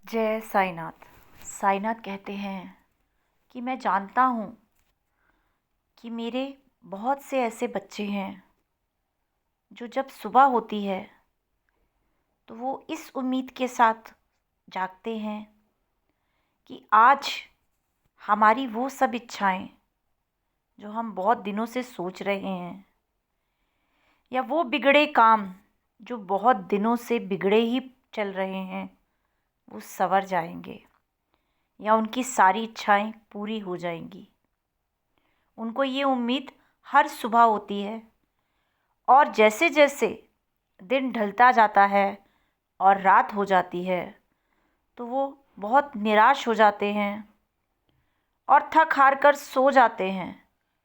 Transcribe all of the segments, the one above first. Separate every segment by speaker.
Speaker 1: जय साईनाथ। साईनाथ कहते हैं कि मैं जानता हूँ कि मेरे बहुत से ऐसे बच्चे हैं जो जब सुबह होती है तो वो इस उम्मीद के साथ जागते हैं कि आज हमारी वो सब इच्छाएं जो हम बहुत दिनों से सोच रहे हैं, या वो बिगड़े काम जो बहुत दिनों से बिगड़े ही चल रहे हैं, वो संवर जाएंगे या उनकी सारी इच्छाएं पूरी हो जाएंगी। उनको ये उम्मीद हर सुबह होती है, और जैसे जैसे दिन ढलता जाता है और रात हो जाती है तो वो बहुत निराश हो जाते हैं और थक हार कर सो जाते हैं।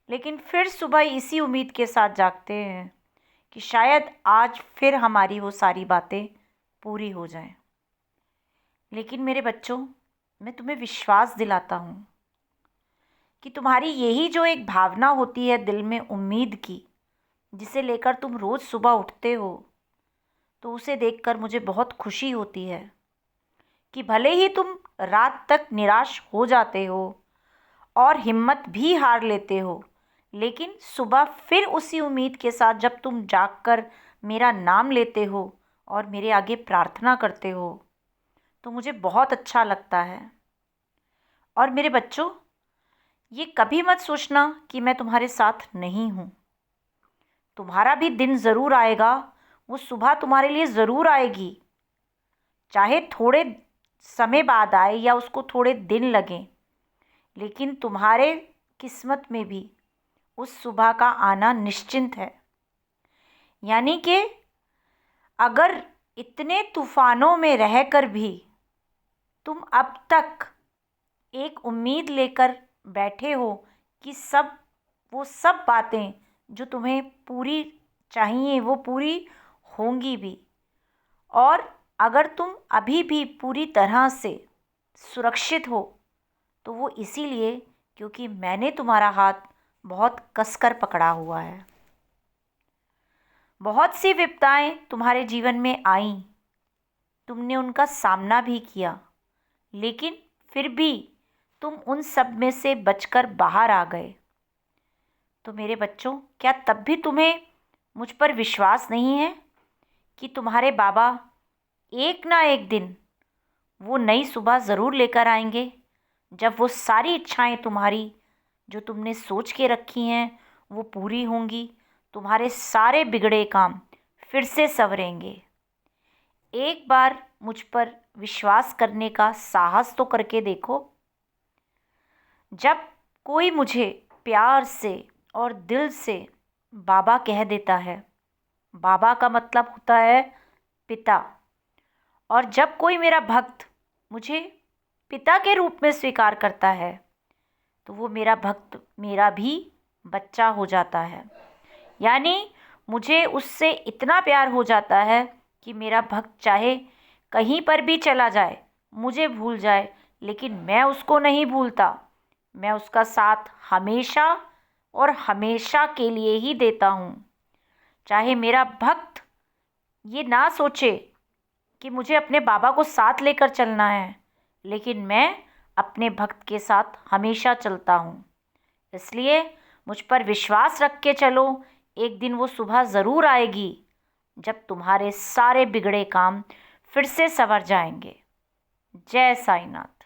Speaker 1: लेकिन फिर सुबह इसी उम्मीद के साथ जागते हैं कि शायद आज फिर हमारी वो सारी बातें पूरी हो जाएं। लेकिन मेरे बच्चों, मैं तुम्हें विश्वास दिलाता हूँ कि तुम्हारी यही जो एक भावना होती है दिल में उम्मीद की, जिसे लेकर तुम रोज़ सुबह उठते हो, तो उसे देखकर मुझे बहुत खुशी होती है कि भले ही तुम रात तक निराश हो जाते हो और हिम्मत भी हार लेते हो, लेकिन सुबह फिर उसी उम्मीद के साथ जब तुम जागकर मेरा नाम लेते हो और मेरे आगे प्रार्थना करते हो तो मुझे बहुत अच्छा लगता है। और मेरे बच्चों, ये कभी मत सोचना कि मैं तुम्हारे साथ नहीं हूँ। तुम्हारा भी दिन ज़रूर आएगा, वो सुबह तुम्हारे लिए ज़रूर आएगी, चाहे थोड़े समय बाद आए या उसको थोड़े दिन लगें, लेकिन तुम्हारे किस्मत में भी उस सुबह का आना निश्चिंत है। यानी कि अगर इतने तूफानों में रहकर भी तुम अब तक एक उम्मीद लेकर बैठे हो कि वो सब बातें जो तुम्हें पूरी चाहिए वो पूरी होंगी भी, और अगर तुम अभी भी पूरी तरह से सुरक्षित हो तो वो इसीलिए क्योंकि मैंने तुम्हारा हाथ बहुत कसकर पकड़ा हुआ है। बहुत सी विपदाएं तुम्हारे जीवन में आईं, तुमने उनका सामना भी किया, लेकिन फिर भी तुम उन सब में से बचकर बाहर आ गए। तो मेरे बच्चों, क्या तब भी तुम्हें मुझ पर विश्वास नहीं है कि तुम्हारे बाबा एक ना एक दिन वो नई सुबह ज़रूर लेकर आएंगे, जब वो सारी इच्छाएं तुम्हारी जो तुमने सोच के रखी हैं वो पूरी होंगी, तुम्हारे सारे बिगड़े काम फिर से संवरेंगे। एक बार मुझ पर विश्वास करने का साहस तो करके देखो। जब कोई मुझे प्यार से और दिल से बाबा कह देता है, बाबा का मतलब होता है पिता, और जब कोई मेरा भक्त मुझे पिता के रूप में स्वीकार करता है तो वो मेरा भक्त मेरा भी बच्चा हो जाता है। यानी मुझे उससे इतना प्यार हो जाता है कि मेरा भक्त चाहे कहीं पर भी चला जाए, मुझे भूल जाए, लेकिन मैं उसको नहीं भूलता। मैं उसका साथ हमेशा और हमेशा के लिए ही देता हूँ। चाहे मेरा भक्त ये ना सोचे कि मुझे अपने बाबा को साथ लेकर चलना है, लेकिन मैं अपने भक्त के साथ हमेशा चलता हूँ। इसलिए मुझ पर विश्वास रख के चलो, एक दिन वो सुबह ज़रूर आएगी जब तुम्हारे सारे बिगड़े काम फिर से संवर जाएंगे। जय साईनाथ।